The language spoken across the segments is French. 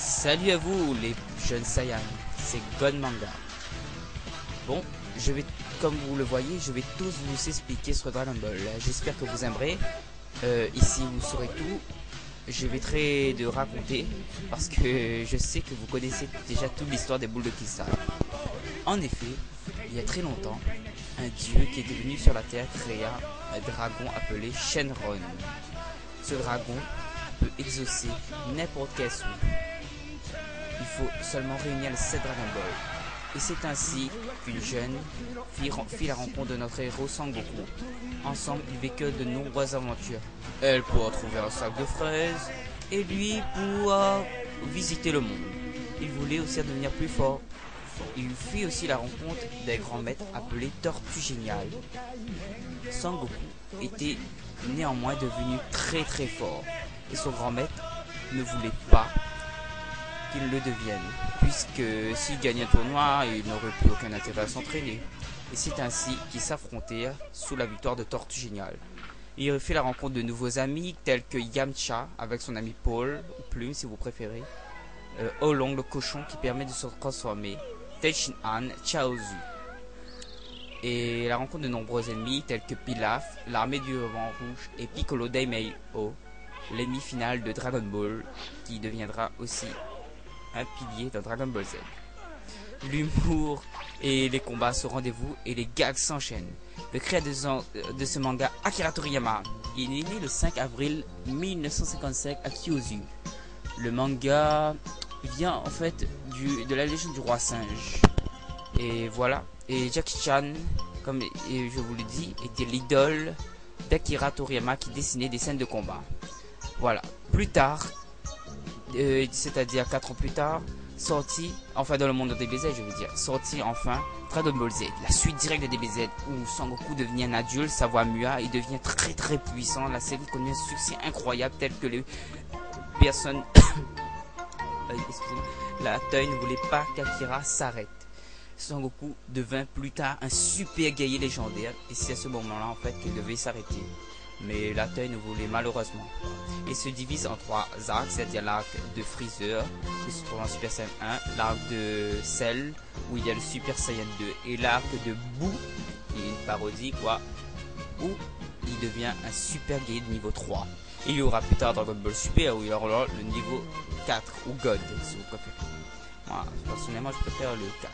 Salut à vous les jeunes Saiyans, c'est God Manga. Bon, comme vous le voyez, je vais tous vous expliquer sur Dragon Ball. J'espère que vous aimerez. Ici vous saurez tout. J'éviterai de raconter parce que je sais que vous connaissez déjà toute l'histoire des boules de cristal. En effet, il y a très longtemps, un dieu qui était venu sur la terre créa un dragon appelé Shenron. Ce dragon peut exaucer n'importe quel souhait. Il faut seulement réunir les 7 Dragon Ball. Et c'est ainsi qu'une jeune fit la rencontre de notre héros Sangoku. Ensemble, ils vécurent de nombreuses aventures. Elle pourra trouver un sac de fraises, et lui pourra visiter le monde. Il voulait aussi devenir plus fort. Il fit aussi la rencontre d'un grand maître appelé Tortue Géniale. Sangoku était néanmoins devenu très fort, et son grand maître ne voulait pas qu'il le devienne, puisque s'il gagnait un tournoi, il n'aurait plus aucun intérêt à s'entraîner. Et c'est ainsi qu'ils s'affrontèrent sous la victoire de Tortue Géniale. Il fait la rencontre de nouveaux amis tels que Yamcha avec son ami Paul, ou Plume si vous préférez, Oolong le cochon qui permet de se transformer, Tenshinhan, Chaozu. Et la rencontre de nombreux ennemis tels que Pilaf, l'armée du vent rouge et Piccolo Daimyo, l'ennemi final de Dragon Ball qui deviendra aussi un pilier dans Dragon Ball Z. L'humour et les combats sont au rendez-vous et les gags s'enchaînent. Le créateur de ce manga, Akira Toriyama, il est né le 5 avril 1955 à Kyoto. Le manga vient en fait de la légende du roi singe. Et voilà. Et Jackie Chan, comme je vous le dis, était l'idole d'Akira Toriyama qui dessinait des scènes de combat. Voilà. Plus tard, c'est-à-dire 4 ans plus tard, sorti, enfin dans le monde de DBZ je veux dire, sorti enfin Dragon Ball Z, la suite directe de DBZ où Sangoku devient un adulte, sa voix mua, il devient très puissant, la série connaît un succès incroyable tel que les personnes, excusez-moi, la Toei ne voulait pas qu'Akira s'arrête. Sangoku devint plus tard un super guerrier légendaire et c'est à ce moment-là en fait qu'il devait s'arrêter. Mais la Toei ne voulait malheureusement. Il se divise en 3 arcs, c'est-à-dire l'arc de Freezer, qui se trouve en Super Saiyan 1, l'arc de Cell, où il y a le Super Saiyan 2, et l'arc de Boo, qui est une parodie quoi, où il devient un super guerrier de niveau 3. Et il y aura plus tard Dragon Ball Super, où il y aura le niveau 4, ou God, si vous préférez. Moi, personnellement, je préfère le 4.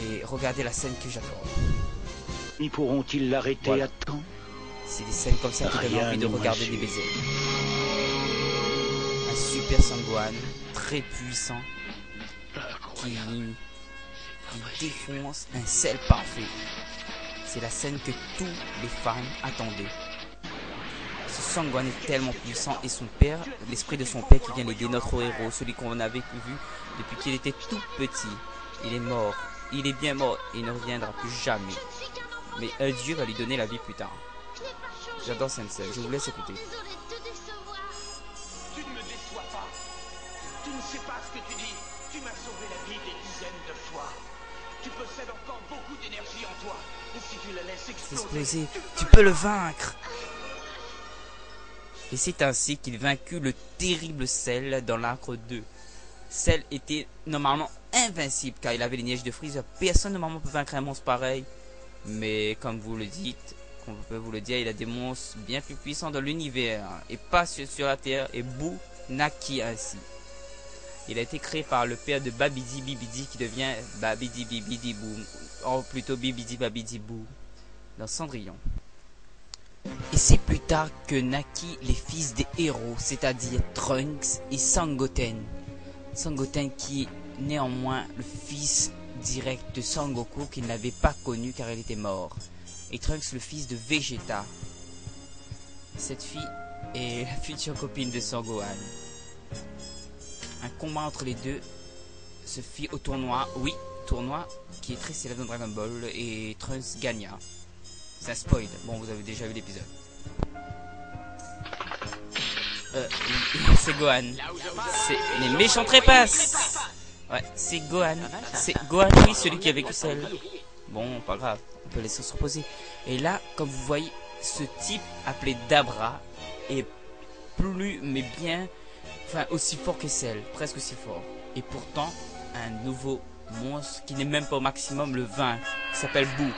Et regardez la scène que j'adore. Ils pourront-ils l'arrêter voilà. à temps? C'est des scènes comme ça qui donnent envie de regarder des BZ. Un super Sangohan, très puissant, qui défonce un Cell parfait. C'est la scène que tous les fans attendaient. Ce Sangohan est tellement puissant et son père, l'esprit de son père qui vient l'aider, notre héros, celui qu'on avait vu depuis qu'il était tout petit. Il est mort, il est bien mort et il ne reviendra plus jamais. Mais un dieu va lui donner la vie plus tard. J'adore Sensei, je vous laisse écouter. Tu ne me déçois pas. Tu ne sais pas ce que tu dis. Tu m'as sauvé la vie des dizaines de fois. Tu possèdes encore beaucoup d'énergie en toi. Et si tu la laisses exploser, tu peux le vaincre. Et c'est ainsi qu'il vaincut le terrible Cell dans l'arc 2. Cell était normalement invincible car il avait les neiges de Freezer. Personne normalement peut vaincre un monstre pareil. Mais comme vous le dites, on peut vous le dire, il a des monstres bien plus puissants dans l'univers et pas sur la Terre, et Boo naquit ainsi. Il a été créé par le père de Babidi Bibidi qui devient Babidi Bibidi Boo, ou plutôt Bibidi Babidi Boo dans Cendrillon. Et c'est plus tard que naquit les fils des héros, c'est-à-dire Trunks et Sangoten. Sangoten qui est néanmoins le fils direct de Sangoku qu'il n'avait pas connu car il était mort. Et Trunks le fils de Vegeta. Cette fille est la future copine de Sangohan. Un combat entre les deux se fit au tournoi, oui, tournoi qui est très célèbre dans Dragon Ball et Trunks gagna. C'est un spoil, bon vous avez déjà vu l'épisode. C'est Gohan. C'est les méchants trépassent. Ouais, c'est Gohan. C'est Gohan, oui, celui qui a vécu seul. Bon, pas grave, on peut laisser se reposer. Et là, comme vous voyez, ce type appelé Dabra est plus, mais bien Enfin, aussi fort que Cell, presque aussi fort. Et pourtant, un nouveau monstre qui n'est même pas au maximum le 20, qui s'appelle Boo.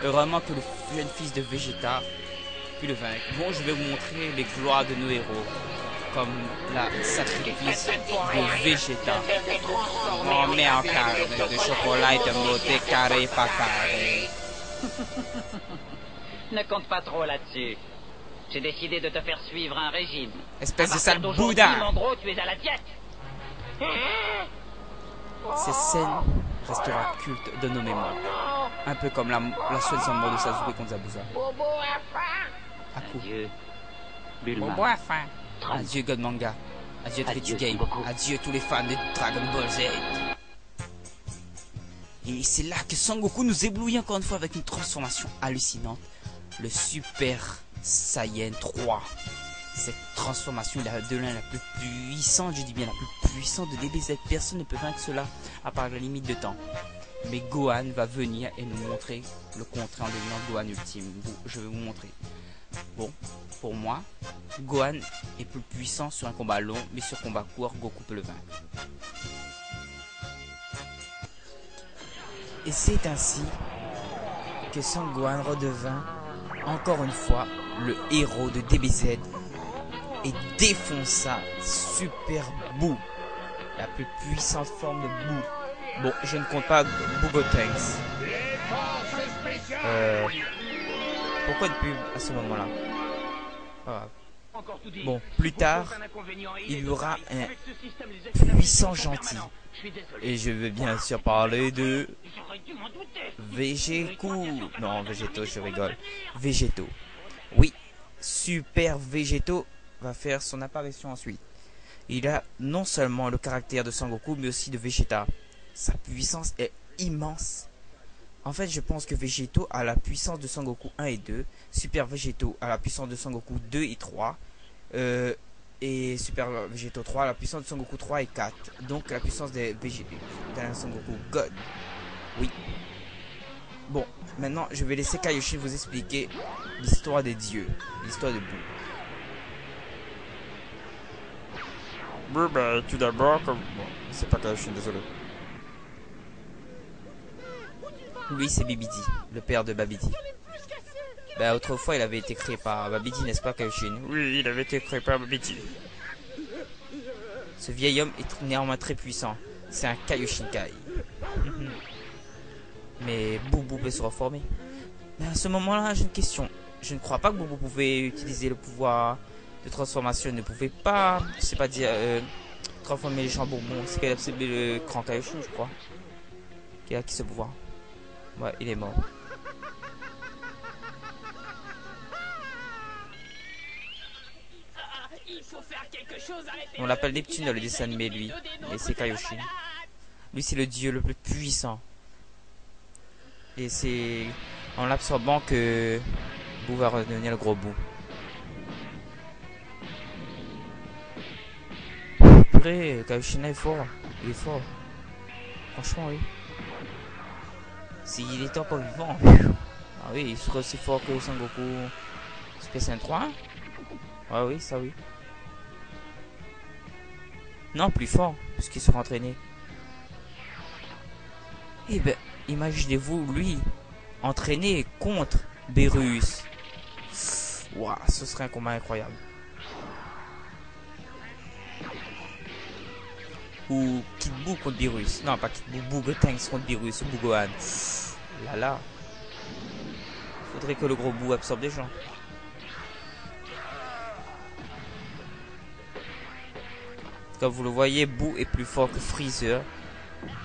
Heureusement que le jeune fils de Vegeta puis le vaincre. Bon, je vais vous montrer les gloires de nos héros, comme la sacrifice de Vegeta. Transformé en carré de chocolat et de beauté carré par carré. Ne compte pas trop là-dessus. J'ai décidé de te faire suivre un régime. Espèce de sale boudin. En gros, tu es à la diète. Cette scène restera culte de nos mémoires. Un peu comme la soi-disant mort de Sasuke contre Zabuza. Adieu, Bulma. Bobo a faim. Adieu God Manga. Adieu Trinity Game. Adieu tous les fans de Dragon Ball Z. Et c'est là que Sangoku nous éblouit encore une fois avec une transformation hallucinante. Le Super Saiyan 3. Cette transformation est de l'un la plus puissante, je dis bien la plus puissante de DBZ. Personne ne peut vaincre cela à part la limite de temps. Mais Gohan va venir et nous montrer le contraire en devenant Gohan ultime. Je vais vous montrer. Bon, pour moi, Gohan est plus puissant sur un combat long, mais sur combat court, Goku peut le vaincre. Et c'est ainsi que Son Gohan redevint encore une fois le héros de DBZ et défonça Super Boo, la plus puissante forme de Boo. Bon, je ne compte pas Boo Gotenks. Pourquoi de pub à ce moment-là? Bon, plus tard, il y aura un puissant gentil. Et je veux bien sûr parler de Végéco. Non, Végéto, je rigole. Végéto. Oui, Super Végéto va faire son apparition ensuite. Il a non seulement le caractère de Sangoku, mais aussi de Vegeta. Sa puissance est immense. En fait, je pense que Végéto a la puissance de Sangoku 1 et 2. Super Végéto a la puissance de Sangoku 2 et 3. Et Super Végéto 3 a la puissance de Sangoku 3 et 4. Donc la puissance d'un Sangoku God. Oui. Bon, maintenant je vais laisser Kaioshin vous expliquer l'histoire des dieux. L'histoire de Boo. Bon, bah, tout d'abord, comme... Bon, c'est pas Kaioshin, désolé. Lui, c'est Babidi, le père de Babidi. Bah, autrefois, il avait été créé par Babidi, n'est-ce pas, Kaioshin? Oui, il avait été créé par Babidi. Ce vieil homme est néanmoins très puissant. C'est un Kaioshinkai. Mais Boubou peut se reformer. Mais à ce moment-là, j'ai une question. Je ne crois pas que Boubou pouvait utiliser le pouvoir de transformation. Il ne pouvait pas, je sais pas dire, transformer les gens bonbons. C'est le grand Kaioshin, je crois, qui a ce pouvoir. Ouais, il est mort. On l'appelle Neptune dans le dessin animé, lui. Mais c'est Kaioshin. Lui, c'est le dieu le plus puissant. Et c'est en l'absorbant que Boo va redevenir le gros Boo. Purée, Kaioshin est fort. Il est fort. Franchement, oui. S'il est encore vivant. Ah oui, il serait aussi fort que Sangoku Super Saiyan 3. Ah oui, ça oui. Non, plus fort, parce qu'il sera entraîné. Eh ben, imaginez-vous, lui, entraîné contre Beerus. Waouh, ce serait un combat incroyable. Ou Kid Buu contre Beerus. Non, pas Kid Buu, Boo Gotenks contre Beerus, ou Boo Gohan. Là là. Faudrait que le gros Boo absorbe des gens. Comme vous le voyez, Boo est plus fort que Freezer.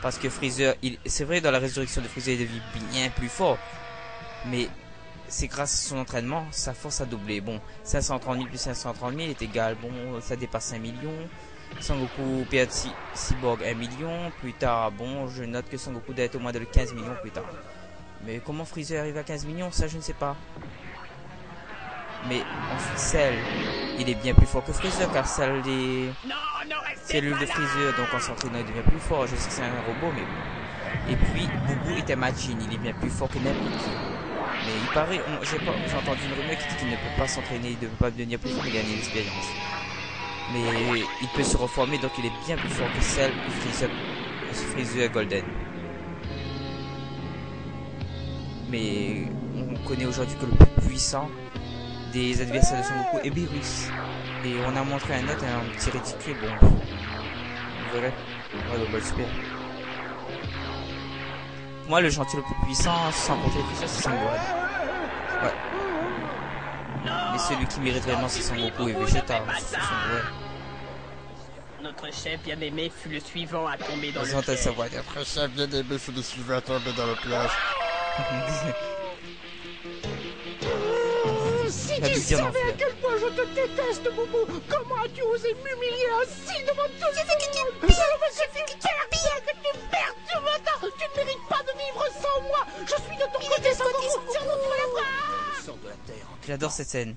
Parce que Freezer, c'est vrai, dans la résurrection de Freezer, il devient bien plus fort. Mais c'est grâce à son entraînement, sa force a doublé. Bon, 530 000 plus 530 000 est égal. Bon, ça dépasse 1 million. Sangoku perd Cyborg 1 million. Plus tard, bon, je note que Sangoku doit être au moins de 15 millions plus tard. Mais comment Freezer arrive à 15 millions, ça je ne sais pas. Mais ensuite, Cell, il est bien plus fort que Freezer, car Cell est cellules de Freezer, donc en s'entraînant il devient plus fort. Je sais que c'est un robot, mais bon. Et puis, Boubou est un Majin, il est bien plus fort que n'importe qui. Mais il paraît, j'ai entendu une rumeur qui dit qu'il ne peut pas s'entraîner, il ne peut pas devenir plus fort et gagner l'expérience. Mais il peut se reformer, donc il est bien plus fort que Cell et Freezer Golden. Mais on connaît aujourd'hui que le plus puissant des adversaires de Son Goku est Beerus. Et on a montré un autre, un petit ridicule, bon. Vous verrez. Dragon Ball Super. Pour moi, le gentil le plus puissant, sans compter les puissants, c'est Son Gohan. Ouais. Mais celui qui mérite vraiment, c'est Son Goku et Vegeta. Notre chef bien-aimé fut le suivant à tomber dans le piège. piège. Notre chef bien-aimé fut le suivant à tomber dans le piège. Si tu savais à quel point je te déteste, Boubou, comment as-tu osé m'humilier ainsi devant tout le monde? Je suis super bien que tu perdes ce matin. Tu ne mérites pas de vivre sans moi. Je suis de ton côté, Son Goku. Tiens-moi tous les bras. J'adore cette scène.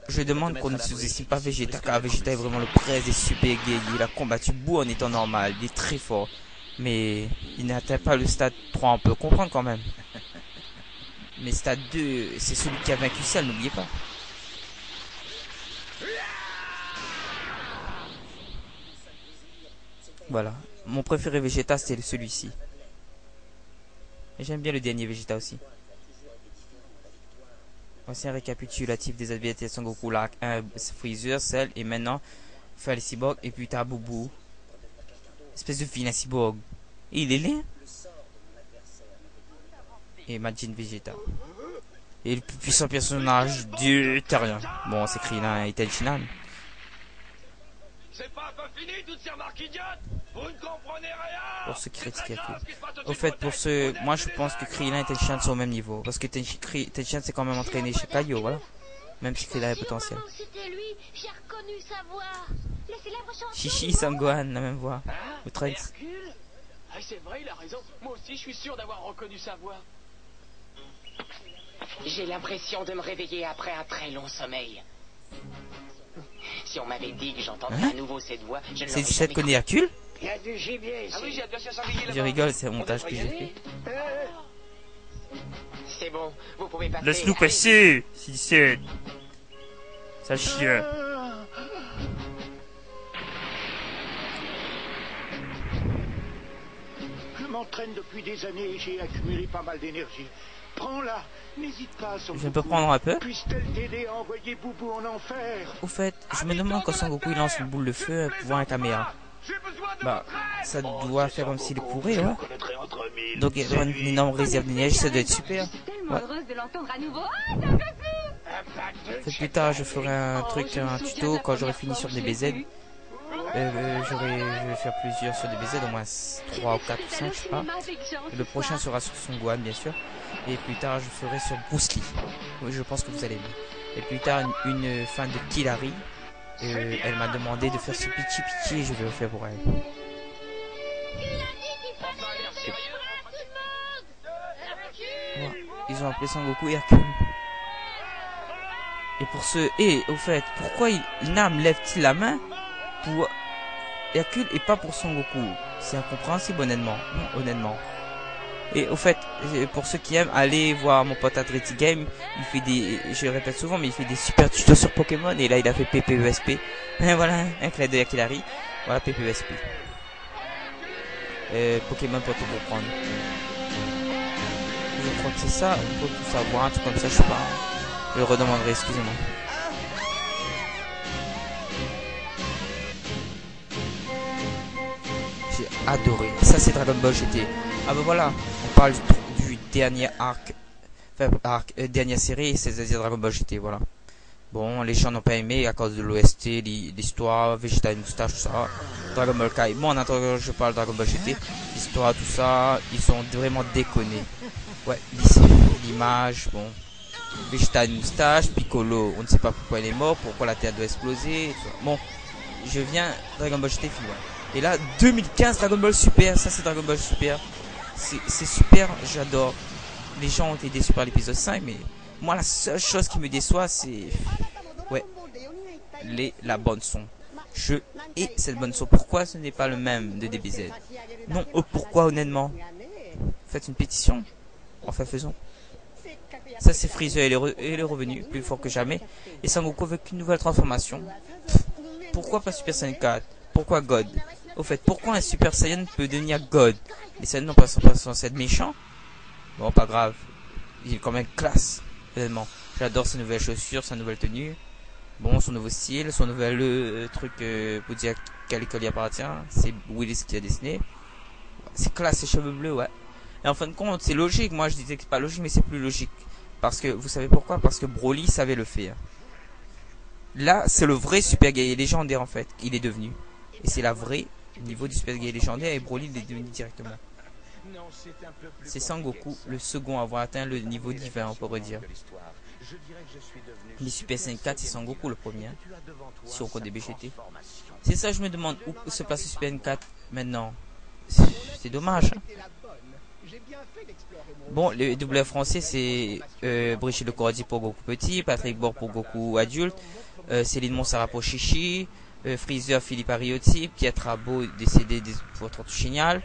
Je demande qu'on ne sous-estime pas Vegeta, car Vegeta est vraiment le prince des super gays. Il a combattu Boo en étant normal, il est très fort. Mais il n'atteint pas le stade 3, on peut comprendre quand même. Mais stade 2, c'est celui qui a vaincu Cell, n'oubliez pas. Voilà. Mon préféré Vegeta, c'était celui-ci. Et j'aime bien le dernier Vegeta aussi. Voici un récapitulatif des adversaires de Son Goku, là, Freezer, Cell, et maintenant, Fally Cyborg, et puis t'as Boubou. Espèce de vilain cyborg. Il est laid. Et Majin Vegeta. Et le plus puissant personnage du terrien. Bon, c'est Krillin et Tenshinhan. C'est pas fini toutes ces remarques idiotes. Vous ne comprenez rien. Pour ceux qui critiquent. Au fait, pour ceux, moi je pense que Krillin et Tenshinhan sont au même niveau. Parce que Tenshinhan s'est quand même entraîné chez Kaio, voilà. Même si Krillin est potentiel. C'était lui, j'ai reconnu sa voix. La célèbre chanson. Chichi, Sangohan, la même voix. Ou Trunks. Hercule? Ah, c'est vrai, il a raison. Moi aussi, je suis sûr d'avoir reconnu sa voix. J'ai l'impression de me réveiller après un très long sommeil. Si on m'avait dit que j'entendrais à nouveau cette voix, je ne l'aurais C'est cette jamais connaît Hercule? Il y a du gibier ici. Ah oui, j'ai bien sûr sanglier là-bas. Je rigole, c'est un montage que j'ai fait. C'est bon, vous pouvez passer. Laisse-nous passer, si c'est... Ça chien. Je m'entraîne depuis des années et j'ai accumulé pas mal d'énergie. Prends-la, n'hésite pas à Son Je peux Goku. prendre un peu. Puisse-t-elle t'aider à envoyer Boubou en enfer? Au fait, je me demande quand Son Goku il lance une boule de feu pour voir un caméra. Bah, ça doit faire comme s'il est pourri, ouais. Donc il y a une énorme réserve de neige, ça doit être super. Ouais. Heureuse de l'entendre à nouveau. Ah, ça me fait Plus tard, je ferai un truc, un tuto quand j'aurai fini sur DBZ. Je vais faire plusieurs sur DBZ, au moins 3 ou 4 ou 5, je sais pas. Et le prochain sera sur Son Gohan, bien sûr. Et plus tard, je ferai sur Bruce Lee. Oui, je pense que vous allez aimer. Et plus tard, une fan de Killary. Elle m'a demandé de faire ce Pichi Pichi et je vais le faire pour elle. Voilà. Ils ont appelé Son Goku Hercule. Et pour ce... Et au fait, pourquoi Nam lève-t-il la main pour Hercule et pas pour Son Goku? C'est incompréhensible honnêtement. Non, honnêtement. Et au fait, pour ceux qui aiment, allez voir mon pote Adreti Game. Il fait des, je le répète souvent, mais il fait des super tutos sur Pokémon. Et là, il a fait PPESP. Et voilà, un clin d'œil à Killary. Voilà, PPESP. Pokémon pour tout comprendre. Je crois que c'est ça. On peut tout savoir, un truc comme ça, je sais pas. Je le redemanderai, excusez-moi. J'ai adoré. Ça, c'est Dragon Ball GT. Ah ben voilà, on parle du dernier arc, dernière série, c'est-à-dire Dragon Ball GT, voilà. Bon, les gens n'ont pas aimé à cause de l'OST, l'histoire, Vegeta et moustache, tout ça. Dragon Ball Kai. Bon, en attendant, je parle Dragon Ball GT, l'histoire, tout ça, ils sont vraiment déconnés. Ouais, l'image, bon. Vegeta et moustache, Piccolo, on ne sait pas pourquoi il est mort, pourquoi la Terre doit exploser, tout ça. Bon, je viens, Dragon Ball GT, film. Et là, 2015, Dragon Ball Super, ça c'est Dragon Ball Super. C'est super, j'adore. Les gens ont été déçus par l'épisode 5, mais moi la seule chose qui me déçoit, c'est... Ouais, la bande son. Je hais cette bande son. Pourquoi ce n'est pas le même de DBZ? Non, pourquoi honnêtement? Faites une pétition. Enfin, faisons. Ça c'est Freezer, il est revenu, plus fort que jamais. Et Son Goku avec une nouvelle transformation. pourquoi pas Super Saiyan 4? Pourquoi God? Au fait, pourquoi un Super Saiyan peut devenir God? Les Saiyans n'ont pas censés être méchants? Bon, pas grave. Il est quand même classe, honnêtement. J'adore ses nouvelles chaussures, sa nouvelle tenue. Bon, son nouveau style, son nouvel truc pour dire quelle école il appartient. C'est Willis qui a dessiné. C'est classe, ses cheveux bleus, ouais. Et en fin de compte, c'est logique. Moi, je disais que c'est pas logique, mais c'est plus logique. Parce que, vous savez pourquoi? Parce que Broly savait le faire. Là, c'est le vrai super guerrier légendaire, en fait. Il est devenu. Et c'est la vraie niveau du super guerrier légendaire. Et Broly, il est devenu directement. C'est Sangoku, le second à avoir atteint le niveau divin, on pourrait dire. Les Super Saiyan 4, c'est Sangoku le premier. Hein, si on compte des BGT. C'est ça, je me demande où se place le Super Saiyan 4 maintenant. C'est dommage. Hein. Bon, le doubleur français, c'est Brigitte Lecordier pour Goku petit, Patrick Bord pour Goku adulte, Céline Monsara pour Chichi, Freezer Philippe Ariotti, Pietrabo décédé pour Tortue Géniale,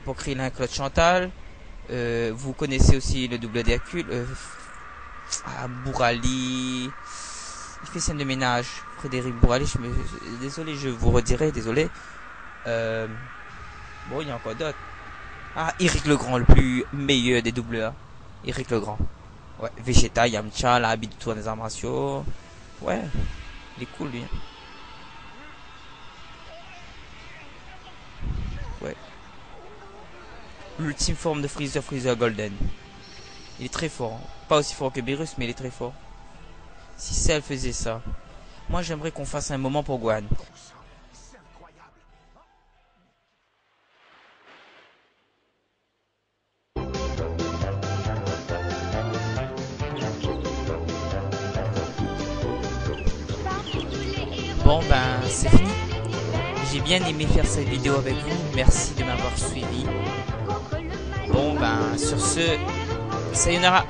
pour Krillin Claude Chantal. Vous connaissez aussi le double d'Hercule, Bourali, il fait scène de ménage, Frédéric Bourali, désolé, je vous redirai, désolé. Bon, il y a encore d'autres. Ah, Eric Legrand, le plus meilleur des doubleurs. Eric Legrand. Ouais, Vegeta, Yamcha, la habit de tour des arts martiaux. Ouais, il est cool lui. Ouais. L'ultime forme de Freezer, Freezer Golden. Il est très fort. Pas aussi fort que Beerus, mais il est très fort. Si Cell faisait ça. Moi, j'aimerais qu'on fasse un moment pour Gohan. Bon ben c'est fini. J'ai bien aimé faire cette vidéo avec vous. Merci de m'avoir suivi. Bon ben sur ce, sayonara.